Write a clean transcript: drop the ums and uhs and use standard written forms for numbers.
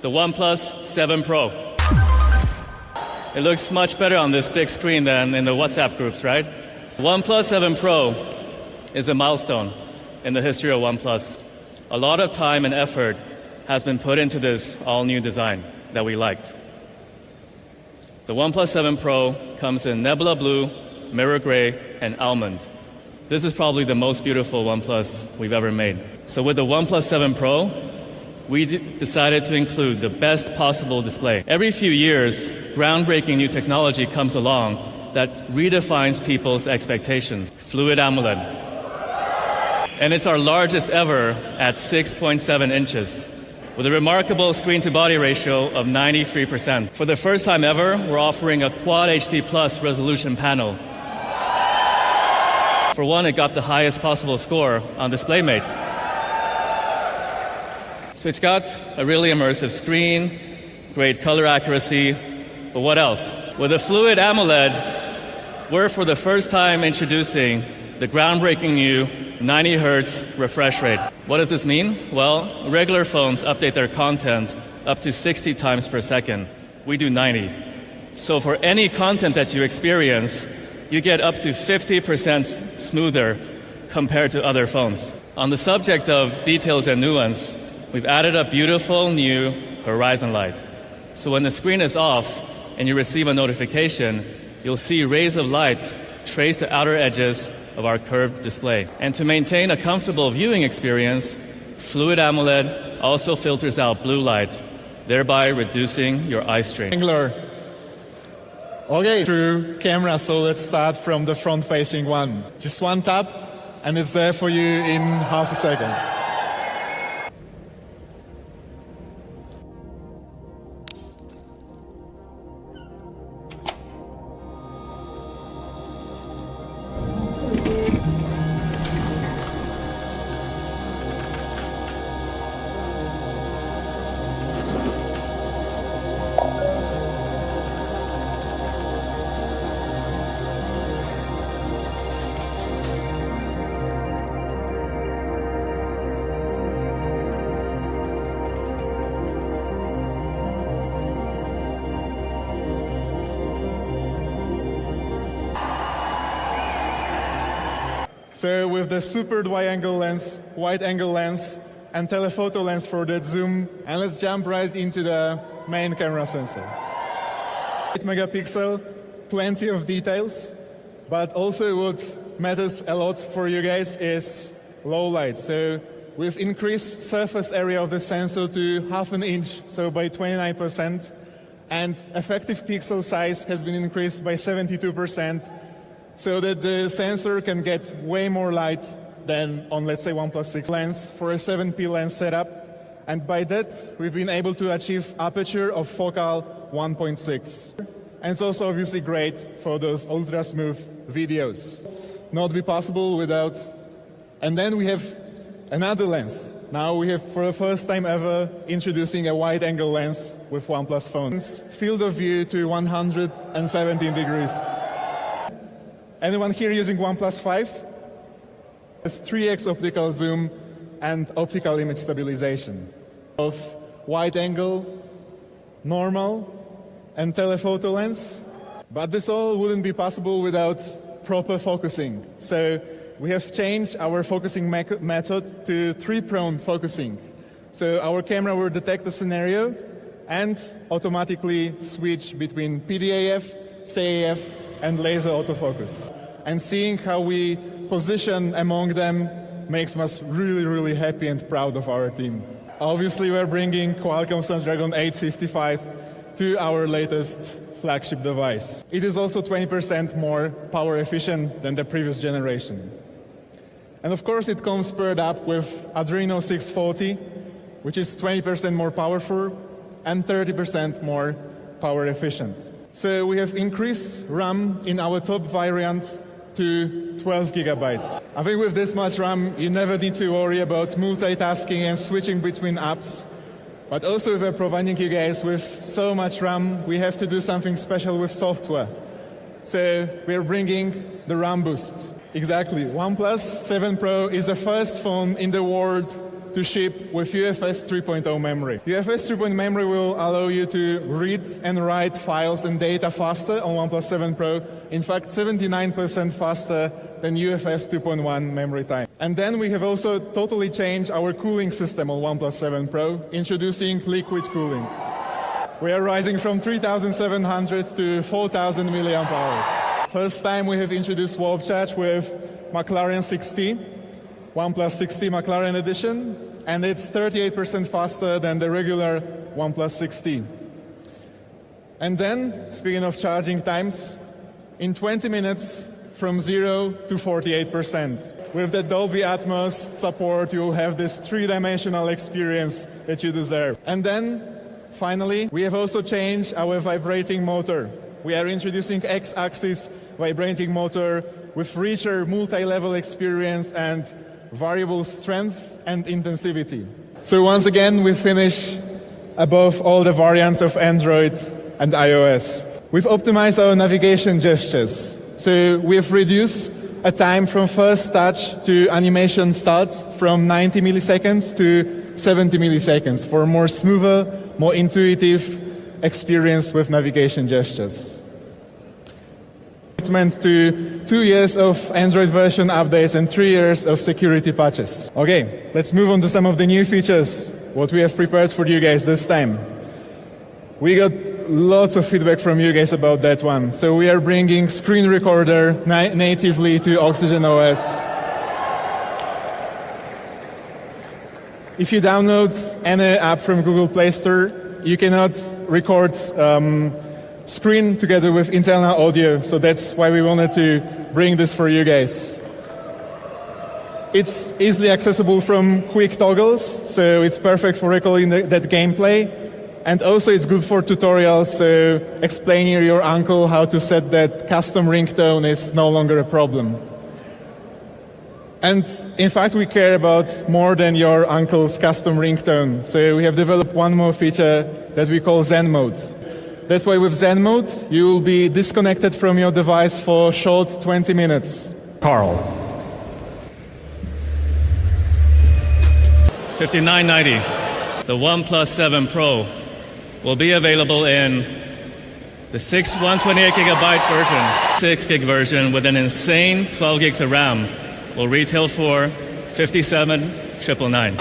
the OnePlus 7 Pro. It looks much better on this big screen than in the WhatsApp groups, right? OnePlus 7 Pro is a milestone in the history of OnePlus. A lot of time and effort has been put into this all-new design that we liked. The OnePlus 7 Pro comes in Nebula Blue, Mirror Gray, and Almond. This is probably the most beautiful OnePlus we've ever made. So with the OnePlus 7 Pro, we decided to include the best possible display. Every few years, groundbreaking new technology comes along that redefines people's expectations. Fluid AMOLED. And it's our largest ever at 6.7 inches, with a remarkable screen-to-body ratio of 93%. For the first time ever, we're offering a Quad HD Plus resolution panel. For one, it got the highest possible score on DisplayMate. So it's got a really immersive screen, great color accuracy, but what else? With a Fluid AMOLED, we're for the first time introducing the groundbreaking new 90 Hz refresh rate. What does this mean? Well, regular phones update their content up to 60 times per second. We do 90. So for any content that you experience, you get up to 50% smoother compared to other phones. On the subject of details and nuance, we've added a beautiful new horizon light. So when the screen is off and you receive a notification, you'll see rays of light trace the outer edges of our curved display. And to maintain a comfortable viewing experience, Fluid AMOLED also filters out blue light, thereby reducing your eye strain. Okay, through camera, so let's start from the front-facing one. Just one tap, and it's there for you in half a second. So with the super wide-angle lens, and telephoto lens for that zoom, and let's jump right into the main camera sensor. 8 megapixel, plenty of details, but also what matters a lot for you guys is low light. So we've increased surface area of the sensor to half an inch, so by 29%, and effective pixel size has been increased by 72%, so that the sensor can get way more light than on, let's say, OnePlus 6 lens for a 7P lens setup. And by that, we've been able to achieve aperture of focal 1.6. And it's also obviously great for those ultra smooth videos. Not be possible without. And then we have another lens. Now we have, for the first time ever, introducing a wide-angle lens with OnePlus phones. Field of view to 117 degrees. Anyone here using OnePlus 5? It's 3x optical zoom and optical image stabilization. Of wide angle, normal, and telephoto lens. But this all wouldn't be possible without proper focusing. So we have changed our focusing method to three-prone focusing. So our camera will detect the scenario and automatically switch between PDAF, CAF, and laser autofocus. And seeing how we position among them makes us really, really happy and proud of our team. Obviously, we're bringing Qualcomm Snapdragon 855 to our latest flagship device. It is also 20% more power efficient than the previous generation. And of course, it comes paired up with Adreno 640, which is 20% more powerful and 30% more power efficient. So we have increased RAM in our top variant to 12 gigabytes. I think with this much RAM, you never need to worry about multitasking and switching between apps. But also, if we're providing you guys with so much RAM, we have to do something special with software. So we're bringing the RAM boost. Exactly. OnePlus 7 Pro is the first phone in the world to ship with UFS 3.0 memory. UFS 3.0 memory will allow you to read and write files and data faster on OnePlus 7 Pro. In fact, 79% faster than UFS 2.1 memory time. And then we have also totally changed our cooling system on OnePlus 7 Pro, introducing liquid cooling. We are rising from 3,700 to 4,000 milliamp hours. First time we have introduced warp charge with McLaren 6T, OnePlus 6T McLaren edition, and it's 38% faster than the regular OnePlus 6T. And then, speaking of charging times, in 20 minutes, from 0 to 48%. With the Dolby Atmos support, you'll have this three-dimensional experience that you deserve. And then, finally, we have also changed our vibrating motor. We are introducing X-axis vibrating motor with richer multi-level experience and variable strength and intensivity. So once again, we finish above all the variants of Android and iOS. We've optimized our navigation gestures. So we've reduced a time from first touch to animation start from 90 milliseconds to 70 milliseconds for a more smoother, more intuitive experience with navigation gestures. Commitment to 2 years of Android version updates and 3 years of security patches. Okay, let's move on to some of the new features, what we have prepared for you guys this time. We got lots of feedback from you guys about that one. So we are bringing screen recorder natively to Oxygen OS. If you download any app from Google Play Store, you cannot record screen together with internal audio. So that's why we wanted to bring this for you guys. It's easily accessible from quick toggles, so it's perfect for recalling that gameplay. And also it's good for tutorials, so explaining your uncle how to set that custom ringtone is no longer a problem. And in fact, we care about more than your uncle's custom ringtone. So we have developed one more feature that we call Zen Mode. That's why with Zen Mode, you will be disconnected from your device for short 20 minutes. Carl. $59.90. The OnePlus 7 Pro will be available in the 128 gigabyte version, 6 gig version with an insane 12 gigs of RAM will retail for $57,999.